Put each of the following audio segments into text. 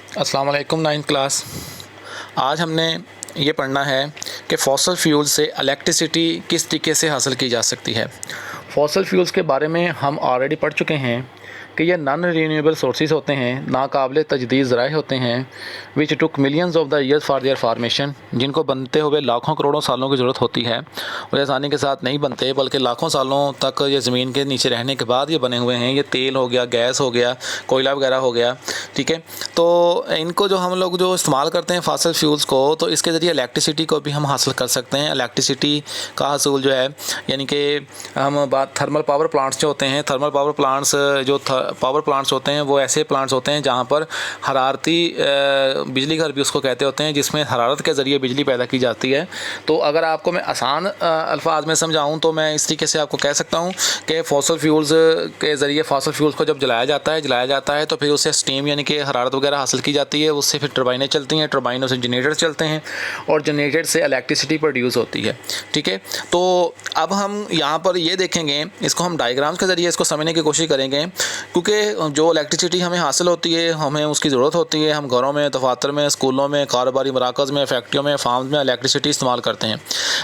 अस्सलाम वालेकुम ninth class. आज हमने ये पढ़ना है कि फॉसल फ्यूल से इलेक्ट्रिसिटी किस तरीके से हासिल की जा सकती है। फॉसल फ्यूल्स के बारे में हम ऑलरेडी पढ़ चुके हैं कि ये नॉन रीन्यूएबल सोर्सेज होते हैं, नाकाबिल तजदीद ज़राए होते हैं, which took millions of the years for their formation, जिनको बनते हुए लाखों करोड़ों सालों की ज़रूरत होती है और आसानी के साथ नहीं बनते, बल्कि लाखों सालों तक ये ज़मीन के नीचे रहने के बाद ये बने हुए हैं। ये तेल हो गया, गैस हो गया, कोयला वगैरह हो गया, ठीक है। तो इनको जो हम लोग जो इस्तेमाल करते हैं फॉसल फ्यूल्स को, तो इसके ज़रिए इलेक्ट्रिसिटी को भी हम हासिल कर सकते हैं। इलेक्ट्रिसिटी का हासिल जो है, यानी कि हम बात थर्मल पावर प्लांट्स जो होते हैं, थर्मल पावर प्लांट्स जो पावर प्लांट्स होते हैं वो ऐसे प्लांट्स होते हैं जहाँ पर हरारती बिजली घर भी उसको कहते होते हैं, जिसमें हरारत के ज़रिए बिजली पैदा की जाती है। तो अगर आपको मैं आसान अल्फाज में समझाऊँ तो मैं इस तरीके से आपको कह सकता हूँ कि फॉसल फ्यूल्स के ज़रिए फॉसल फ्यूल्स को जब जलाया जाता है तो फिर उससे स्टीम यानी कि हरारत वगैरह हासिल की जाती है। उससे फिर टर्बाइनें चलती हैं, टर्बाइनों से जनरेटर चलते हैं और जनरेटर से इलेक्ट्रिसिटी प्रोड्यूस होती है, ठीक है। तो अब हम यहाँ पर ये देखेंगे, इसको हम डायग्राम्स के ज़रिए इसको समझने की कोशिश करेंगे, क्योंकि जो इलेक्ट्रिसिटी हमें हासिल होती है, हमें उसकी ज़रूरत होती है। हम घरों में, दफातर में, स्कूलों में, कारोबारी मराकज़ में, फैक्ट्रियों में, फार्म्स में इलेक्ट्रिसिटी इस्तेमाल करते हैं।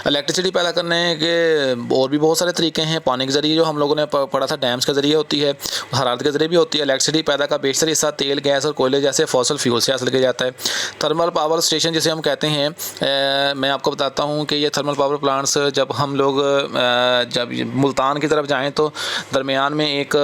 इलेक्ट्रिसिटी पैदा करने के और भी बहुत सारे तरीके हैं। पानी के ज़रिए जो हम लोगों ने पढ़ा था, डैम्स के ज़रिए होती है, हरारत के ज़रिए भी होती है। इलेक्ट्रिसिटी पैदा का बेशतर हिस्सा तेल, गैस और कोयले जैसे फॉसल फ्यूल से हासिल किया जाता है। थर्मल पावर स्टेशन जिसे हम कहते हैं, मैं आपको बताता हूँ कि ये थर्मल पावर प्लांट्स जब हम लोग जब मुल्तान की तरफ जाएँ तो दरमियान में एक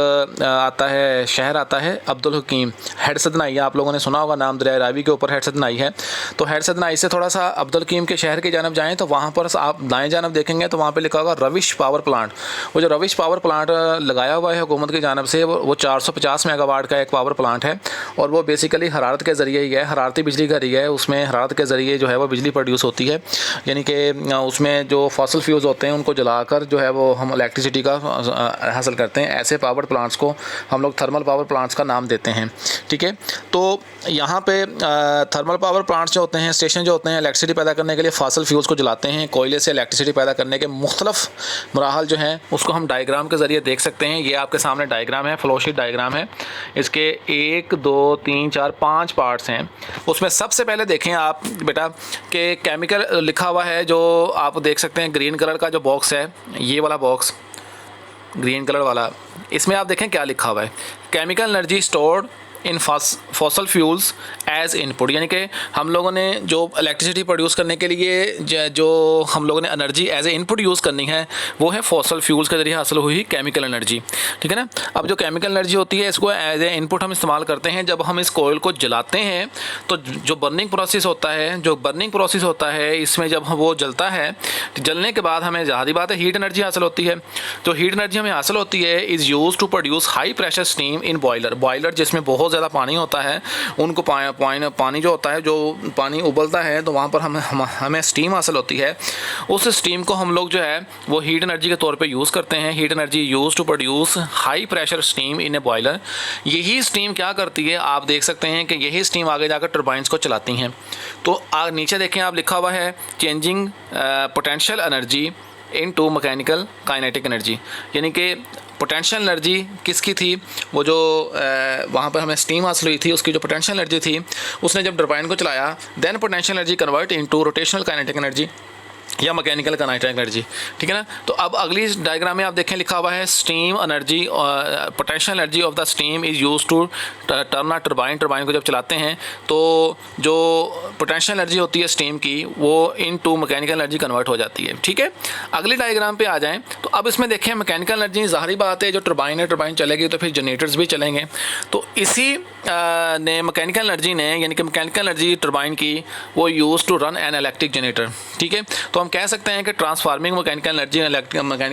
आता है, शहर आता है अब्दुल हकीम, हेड सदनाई। आप लोगों ने सुना होगा नाम, दरिया रावी के ऊपर हेड सदनाई है। तो हेड सदनाई से थोड़ा सा अब्दुल हकीम के शहर की जानब जाएँ तो वहाँ पर आप दाएँ जानब देखेंगे तो वहाँ पे लिखा होगा रविश पावर प्लांट। वो जो रविश पावर प्लांट लगाया हुआ है हुकूमत की जानब से, वो 450 मेगावाट का एक पावर प्लांट है और वो बेसिकली हरारत के ज़रिए ही है, हरारती बिजली घर ही है। उसमें हरारत के ज़रिए जो है वो बिजली प्रोड्यूस होती है, यानी कि उसमें जो फॉसल फ्यूल्स होते हैं उनको जलाकर जो है वो हम इलेक्ट्रिसिटी का हासिल करते हैं। ऐसे पावर प्लांट्स को हम लोग थर्मल पावर प्लांट्स का नाम देते हैं, ठीक है। तो यहाँ पे थर्मल पावर प्लांट्स जो होते हैं, स्टेशन जो होते हैं, इलेक्ट्रिसिटी पैदा करने के लिए फॉसल फ्यूल्स को जलाते हैं। कोयले से इलेक्ट्रिसिटी पैदा करने के मुख्तलिफ मराहल जो हैं उसको हम डायग्राम के ज़रिए देख सकते हैं। ये आपके सामने डायग्राम है, फ्लोशीट डायग्राम है। इसके 1 2 3 4 5 पार्ट्स हैं। उसमें सबसे पहले देखें आप बेटा कि केमिकल लिखा हुआ है, जो आप देख सकते हैं ग्रीन कलर का जो बॉक्स है, ये वाला बॉक्स ग्रीन कलर वाला, इसमें आप देखें क्या लिखा हुआ है, chemical energy stored in fossil fuels as input. यानी कि हम लोगों ने जो इलेक्ट्रिसिटी प्रोड्यूस करने के लिए जो हम लोगों ने energy as a input use करनी है वो है फॉसल फ्यूल्स के ज़रिए हासिल हुई केमिकल एनर्जी, ठीक है ना। अब जो केमिकल एनर्जी होती है इसको एज ए इनपुट हम इस्तेमाल करते हैं। जब हम इस कोयल को जलाते हैं तो जो बर्निंग प्रोसेस होता है, इसमें जब वो जलता है, जलने के बाद हमें ज़ाहिर बात है हीट एनर्जी हासिल होती है। जो हीट एनर्जी हमें हासिल होती है is use to produce high pressure steam in boiler जिसमें बहुत ज़्यादा पानी होता है। उनको पानी जो होता है, जो पानी उबलता है तो वहाँ पर हमें स्टीम हासिल होती है। उस स्टीम को हम लोग जो है वो हीट एनर्जी के तौर पे यूज़ करते हैं। Heat energy use to produce high pressure steam in a boiler. यही स्टीम क्या करती है, आप देख सकते हैं कि यही स्टीम आगे जाकर टर्बाइंस को चलाती हैं। तो नीचे देखें आप, लिखा हुआ है changing potential energy into mechanical kinetic energy. यानी कि पोटेंशियल एनर्जी किसकी थी, वो जो वहाँ पर हमें स्टीम हासिल हुई थी उसकी जो पोटेंशियल एनर्जी थी, उसने जब टरबाइन को चलाया, then potential energy convert into rotational kinetic energy या मैकेनिकल काइनेटिक एनर्जी, ठीक है ना। तो अब अगली डायग्राम में आप देखें लिखा हुआ है steam energy, potential energy of the steam is use to turn turbine को जब चलाते हैं तो जो पोटेंशियल एनर्जी होती है स्टीम की वो इन टू मैकेनिकल एनर्जी कन्वर्ट हो जाती है, ठीक है। अगली डायग्राम पे आ जाएं तो अब इसमें देखें मैकेनिकल एनर्जी, ज़ाहिर बात है जो टरबाइन चलेगी तो फिर जनरेटर्स भी चलेंगे। तो इसी ने मैकेनिकल एनर्जी ने, यानी कि मैकेनिकल एनर्जी टरबाइन की, वो use to run an electric generator, ठीक है। तो हम कह सकते हैं कि ट्रांसफार्मिंग मैकेनिकल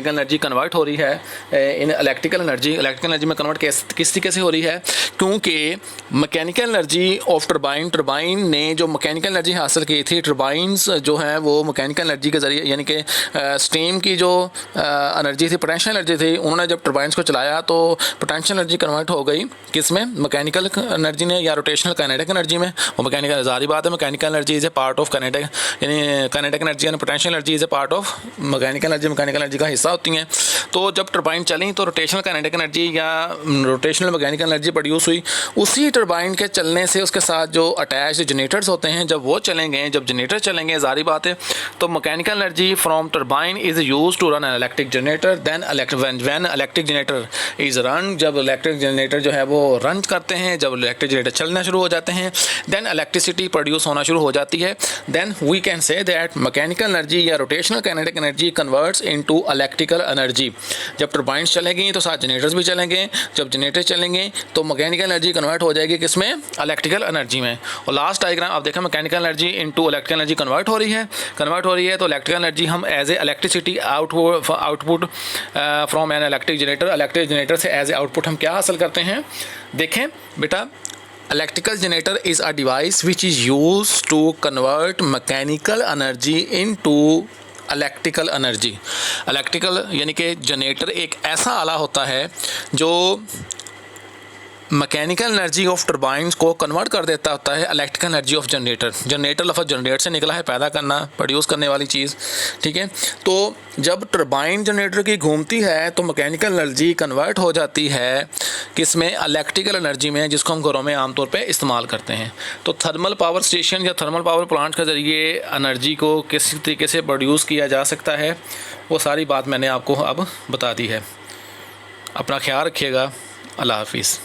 एनर्जी कन्वर्ट हो रही है इन इलेक्ट्रिकल एनर्जी में कन्वर्ट किस तरीके से हो रही है, क्योंकि मैकेनिकल एनर्जी ऑफ टरबाइन ने जो मैकेनिकल एनर्जी हासिल की थी, टरबाइंस जो हैं वो मैकेनिकल एनर्जी के ज़रिए, यानी कि स्टीम की जो एनर्जी थी, पोटेंशियल एनर्जी थी, उन्होंने जब टरबाइंस को चलाया तो पोटेंशियल एनर्जी कन्वर्ट हो गई किस में, मैकेनिकल एनर्जी में या रोटेशनल काइनेटिक एनर्जी में। वो मैकेनिकल, ज़ाहिर बात है mechanical energy is a part of kinetic, यानी काइनेटिक एनर्जी यानी potential energy is a part of mechanical energy का हिस्सा होती हैं। तो जब टरबाइन चली तो रोटेशनल काइनेटिक एनर्जी या रोटेशनल मैकेनिकल एनर्जी प्रोड्यूस हुई। उसी टरबाइन के चलने से उसके साथ जो अटैच्ड जनरेटर्स होते हैं, जब वो चलेंगे, जब जनरेटर चलेंगे, ज़ाहिर बात है तो mechanical energy from turbine is use to run an electric generator. Then when electric generator is run, जब इलेक्ट्रिक जनरेटर जो है वो रन करते हैं, जब इलेक्ट्रिक जनरेटर चलना शुरू हो जाते हैं, देन इलेक्ट्रिसिटी प्रोड्यूस होना शुरू हो जाती है। Then we can say that mechanical energy या rotational kinetic energy converts into electrical energy. जब टरबाइंस चलेंगी तो साथ जनरेटर्स भी चलेंगे, जब जनरेटर चलेंगे तो मैकेनिकल एनर्जी कन्वर्ट हो जाएगी किसमें, इलेक्ट्रिकल एनर्जी में। और लास्ट डायग्राम आप देखें mechanical energy into electrical energy convert हो रही है, तो इलेक्ट्रिकल एनर्जी हम as a electricity output from an electric generator से एज ए आउटपुट हम क्या हासिल करते हैं। देखें बेटा, electrical generator is a device which is use to convert mechanical energy into electrical energy. Electrical यानी कि जनरेटर एक ऐसा आला होता है जो मैकेनिकल एनर्जी ऑफ टरबाइंस को कन्वर्ट कर देता होता है electrical energy of generator. Generator लफ्ज़ जनरेट से निकला है, पैदा करना, प्रोड्यूस करने वाली चीज़, ठीक है। तो जब टरबाइन जनरेटर की घूमती है तो मैकेनिकल एनर्जी कन्वर्ट हो जाती है किसमें, इलेक्ट्रिकल एनर्जी में, जिसको हम घरों में आमतौर पे इस्तेमाल करते हैं। तो थर्मल पावर स्टेशन या थर्मल पावर प्लांट के ज़रिए एनर्जी को किस तरीके से प्रोड्यूस किया जा सकता है, वो सारी बात मैंने आपको अब बता दी है। अपना ख्याल रखिएगा। अल्लाह हाफिज़।